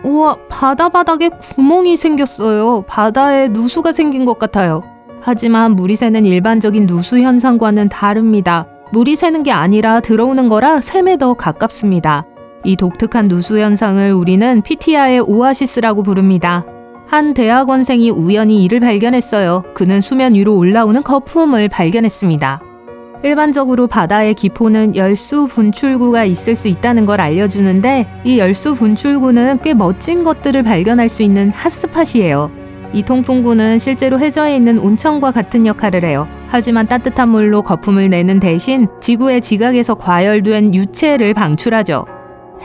우와, 바다 바닥에 구멍이 생겼어요. 바다에 누수가 생긴 것 같아요. 하지만 물이 새는 일반적인 누수 현상과는 다릅니다. 물이 새는 게 아니라 들어오는 거라 샘에 더 가깝습니다. 이 독특한 누수 현상을 우리는 피티아의 오아시스라고 부릅니다. 한 대학원생이 우연히 이를 발견했어요. 그는 수면 위로 올라오는 거품을 발견했습니다. 일반적으로 바다의 기포는 열수 분출구가 있을 수 있다는 걸 알려주는데, 이 열수 분출구는 꽤 멋진 것들을 발견할 수 있는 핫스팟이에요. 이 통풍구는 실제로 해저에 있는 온천과 같은 역할을 해요. 하지만 따뜻한 물로 거품을 내는 대신 지구의 지각에서 과열된 유체를 방출하죠.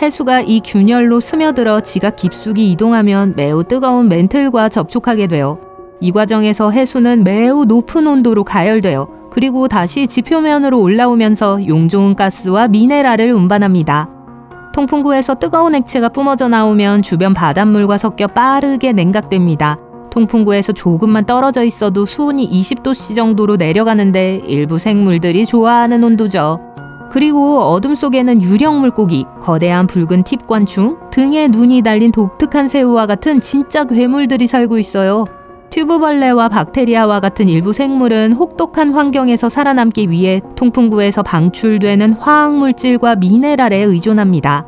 해수가 이 균열로 스며들어 지각 깊숙이 이동하면 매우 뜨거운 멘틀과 접촉하게 돼요. 이 과정에서 해수는 매우 높은 온도로 가열돼요. 그리고 다시 지표면으로 올라오면서 용좋은 가스와 미네랄을 운반합니다. 통풍구에서 뜨거운 액체가 뿜어져 나오면 주변 바닷물과 섞여 빠르게 냉각됩니다. 통풍구에서 조금만 떨어져 있어도 수온이 20도씨 정도로 내려가는데 일부 생물들이 좋아하는 온도죠. 그리고 어둠 속에는 유령 물고기, 거대한 붉은 팁관충, 등에 눈이 달린 독특한 새우와 같은 진짜 괴물들이 살고 있어요. 튜브벌레와 박테리아와 같은 일부 생물은 혹독한 환경에서 살아남기 위해 통풍구에서 방출되는 화학물질과 미네랄에 의존합니다.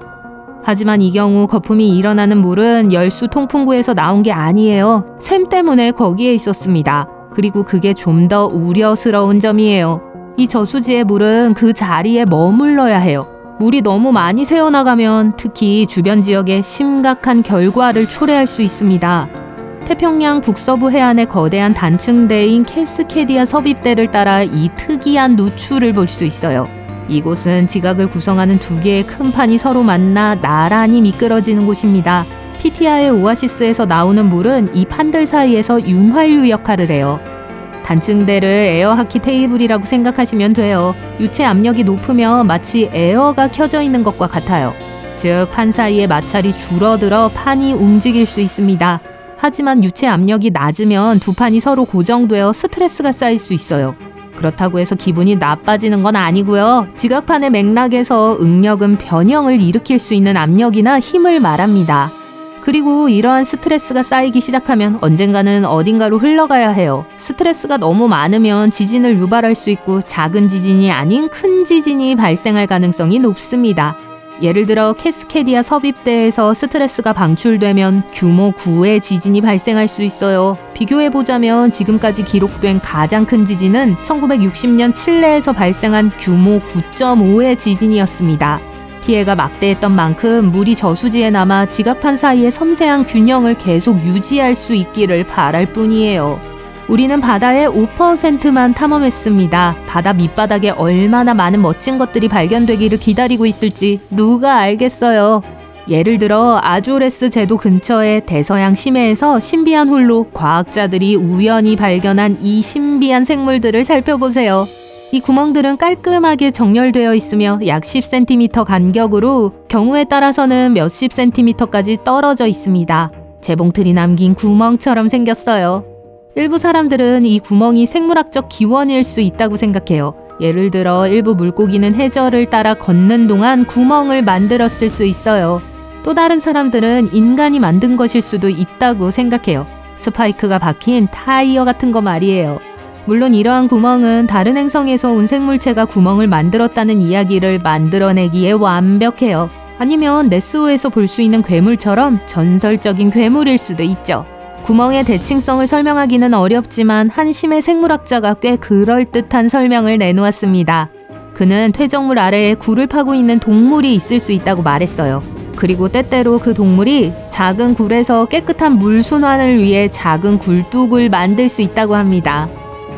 하지만 이 경우 거품이 일어나는 물은 열수 통풍구에서 나온 게 아니에요. 샘 때문에 거기에 있었습니다. 그리고 그게 좀 더 우려스러운 점이에요. 이 저수지의 물은 그 자리에 머물러야 해요. 물이 너무 많이 새어나가면 특히 주변 지역에 심각한 결과를 초래할 수 있습니다. 태평양 북서부 해안의 거대한 단층대인 캐스케디아 섭입대를 따라 이 특이한 누출을 볼 수 있어요. 이곳은 지각을 구성하는 두 개의 큰 판이 서로 만나 나란히 미끄러지는 곳입니다. 피티아의 오아시스에서 나오는 물은 이 판들 사이에서 윤활유 역할을 해요. 단층대를 에어하키 테이블이라고 생각하시면 돼요. 유체 압력이 높으면 마치 에어가 켜져 있는 것과 같아요. 즉, 판 사이의 마찰이 줄어들어 판이 움직일 수 있습니다. 하지만 유체 압력이 낮으면 두 판이 서로 고정되어 스트레스가 쌓일 수 있어요. 그렇다고 해서 기분이 나빠지는 건 아니고요. 지각판의 맥락에서 응력은 변형을 일으킬 수 있는 압력이나 힘을 말합니다. 그리고 이러한 스트레스가 쌓이기 시작하면 언젠가는 어딘가로 흘러가야 해요. 스트레스가 너무 많으면 지진을 유발할 수 있고 작은 지진이 아닌 큰 지진이 발생할 가능성이 높습니다. 예를 들어 캐스케디아 섭입대에서 스트레스가 방출되면 규모 9의 지진이 발생할 수 있어요. 비교해보자면 지금까지 기록된 가장 큰 지진은 1960년 칠레에서 발생한 규모 9.5의 지진이었습니다. 피해가 막대했던 만큼 물이 저수지에 남아 지각판 사이의 섬세한 균형을 계속 유지할 수 있기를 바랄 뿐이에요. 우리는 바다의 5%만 탐험했습니다. 바다 밑바닥에 얼마나 많은 멋진 것들이 발견되기를 기다리고 있을지 누가 알겠어요. 예를 들어 아조레스 제도 근처의 대서양 심해에서 신비한 홀로 과학자들이 우연히 발견한 이 신비한 생물들을 살펴보세요. 이 구멍들은 깔끔하게 정렬되어 있으며 약 10cm 간격으로 경우에 따라서는 몇십 cm까지 떨어져 있습니다. 재봉틀이 남긴 구멍처럼 생겼어요. 일부 사람들은 이 구멍이 생물학적 기원일 수 있다고 생각해요. 예를 들어 일부 물고기는 해저를 따라 걷는 동안 구멍을 만들었을 수 있어요. 또 다른 사람들은 인간이 만든 것일 수도 있다고 생각해요. 스파이크가 박힌 타이어 같은 거 말이에요. 물론 이러한 구멍은 다른 행성에서 온 생물체가 구멍을 만들었다는 이야기를 만들어내기에 완벽해요. 아니면 네스호에서 볼 수 있는 괴물처럼 전설적인 괴물일 수도 있죠. 구멍의 대칭성을 설명하기는 어렵지만 한 심해 생물학자가 꽤 그럴듯한 설명을 내놓았습니다. 그는 퇴적물 아래에 굴을 파고 있는 동물이 있을 수 있다고 말했어요. 그리고 때때로 그 동물이 작은 굴에서 깨끗한 물 순환을 위해 작은 굴뚝을 만들 수 있다고 합니다.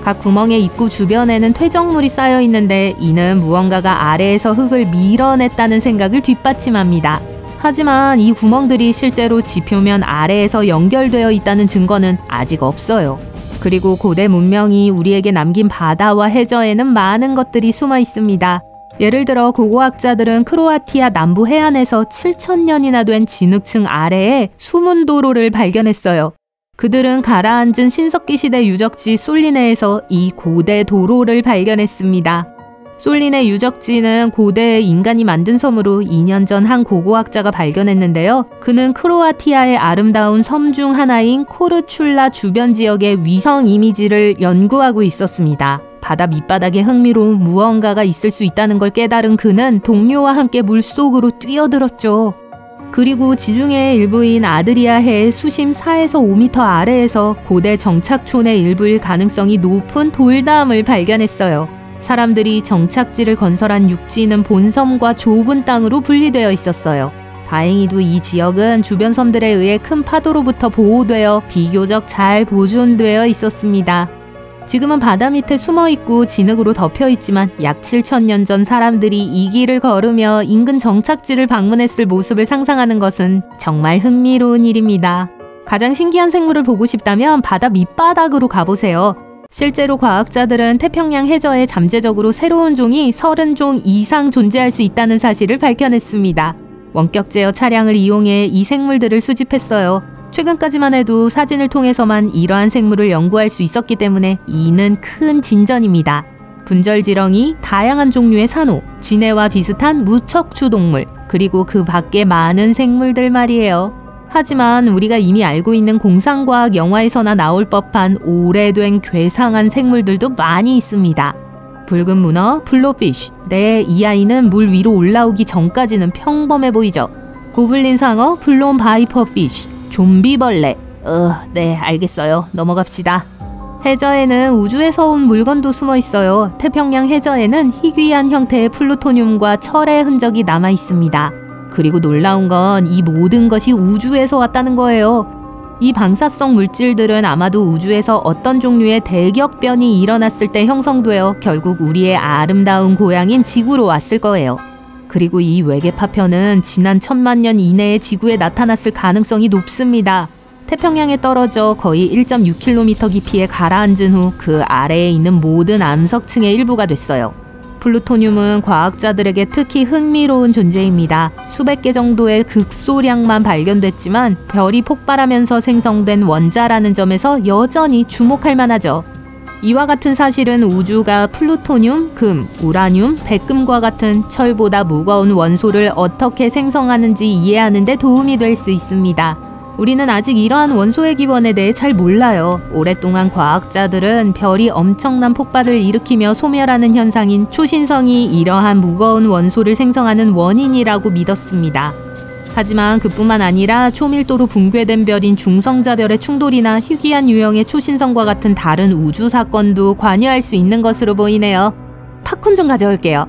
각 구멍의 입구 주변에는 퇴적물이 쌓여 있는데 이는 무언가가 아래에서 흙을 밀어냈다는 생각을 뒷받침합니다. 하지만 이 구멍들이 실제로 지표면 아래에서 연결되어 있다는 증거는 아직 없어요. 그리고 고대 문명이 우리에게 남긴 바다와 해저에는 많은 것들이 숨어 있습니다. 예를 들어 고고학자들은 크로아티아 남부 해안에서 7,000년이나 된 진흙층 아래에 숨은 도로를 발견했어요. 그들은 가라앉은 신석기 시대 유적지 솔리네에서 이 고대 도로를 발견했습니다. 솔린의 유적지는 고대의 인간이 만든 섬으로 2년 전 한 고고학자가 발견했는데요. 그는 크로아티아의 아름다운 섬 중 하나인 코르출라 주변 지역의 위성 이미지를 연구하고 있었습니다. 바다 밑바닥에 흥미로운 무언가가 있을 수 있다는 걸 깨달은 그는 동료와 함께 물속으로 뛰어들었죠. 그리고 지중해의 일부인 아드리아해의 수심 4에서 5m 아래에서 고대 정착촌의 일부일 가능성이 높은 돌담을 발견했어요. 사람들이 정착지를 건설한 육지는 본섬과 좁은 땅으로 분리되어 있었어요. 다행히도 이 지역은 주변 섬들에 의해 큰 파도로부터 보호되어 비교적 잘 보존되어 있었습니다. 지금은 바다 밑에 숨어있고 진흙으로 덮여있지만 약 7,000년 전 사람들이 이 길을 걸으며 인근 정착지를 방문했을 모습을 상상하는 것은 정말 흥미로운 일입니다. 가장 신기한 생물을 보고 싶다면 바다 밑바닥으로 가보세요. 실제로 과학자들은 태평양 해저에 잠재적으로 새로운 종이 30종 이상 존재할 수 있다는 사실을 밝혀냈습니다. 원격 제어 차량을 이용해 이 생물들을 수집했어요. 최근까지만 해도 사진을 통해서만 이러한 생물을 연구할 수 있었기 때문에 이는 큰 진전입니다. 분절지렁이, 다양한 종류의 산호, 진해와 비슷한 무척추 동물, 그리고 그 밖에 많은 생물들 말이에요. 하지만 우리가 이미 알고 있는 공상과학 영화에서나 나올 법한 오래된 괴상한 생물들도 많이 있습니다. 붉은 문어, 블로피쉬. 네, 이 아이는 물 위로 올라오기 전까지는 평범해 보이죠. 고블린 상어, 블론 바이퍼 피쉬, 좀비벌레. 네, 알겠어요. 넘어갑시다. 해저에는 우주에서 온 물건도 숨어 있어요. 태평양 해저에는 희귀한 형태의 플루토늄과 철의 흔적이 남아 있습니다. 그리고 놀라운 건 이 모든 것이 우주에서 왔다는 거예요. 이 방사성 물질들은 아마도 우주에서 어떤 종류의 대격변이 일어났을 때 형성되어 결국 우리의 아름다운 고향인 지구로 왔을 거예요. 그리고 이 외계 파편은 지난 1000만 년 이내에 지구에 나타났을 가능성이 높습니다. 태평양에 떨어져 거의 1.6km 깊이에 가라앉은 후 그 아래에 있는 모든 암석층의 일부가 됐어요. 플루토늄은 과학자들에게 특히 흥미로운 존재입니다. 수백 개 정도의 극소량만 발견됐지만 별이 폭발하면서 생성된 원자라는 점에서 여전히 주목할 만하죠. 이와 같은 사실은 우주가 플루토늄, 금, 우라늄, 백금과 같은 철보다 무거운 원소를 어떻게 생성하는지 이해하는 데 도움이 될 수 있습니다. 우리는 아직 이러한 원소의 기원에 대해 잘 몰라요. 오랫동안 과학자들은 별이 엄청난 폭발을 일으키며 소멸하는 현상인 초신성이 이러한 무거운 원소를 생성하는 원인이라고 믿었습니다. 하지만 그뿐만 아니라 초밀도로 붕괴된 별인 중성자별의 충돌이나 희귀한 유형의 초신성과 같은 다른 우주 사건도 관여할 수 있는 것으로 보이네요. 팝콘 좀 가져올게요.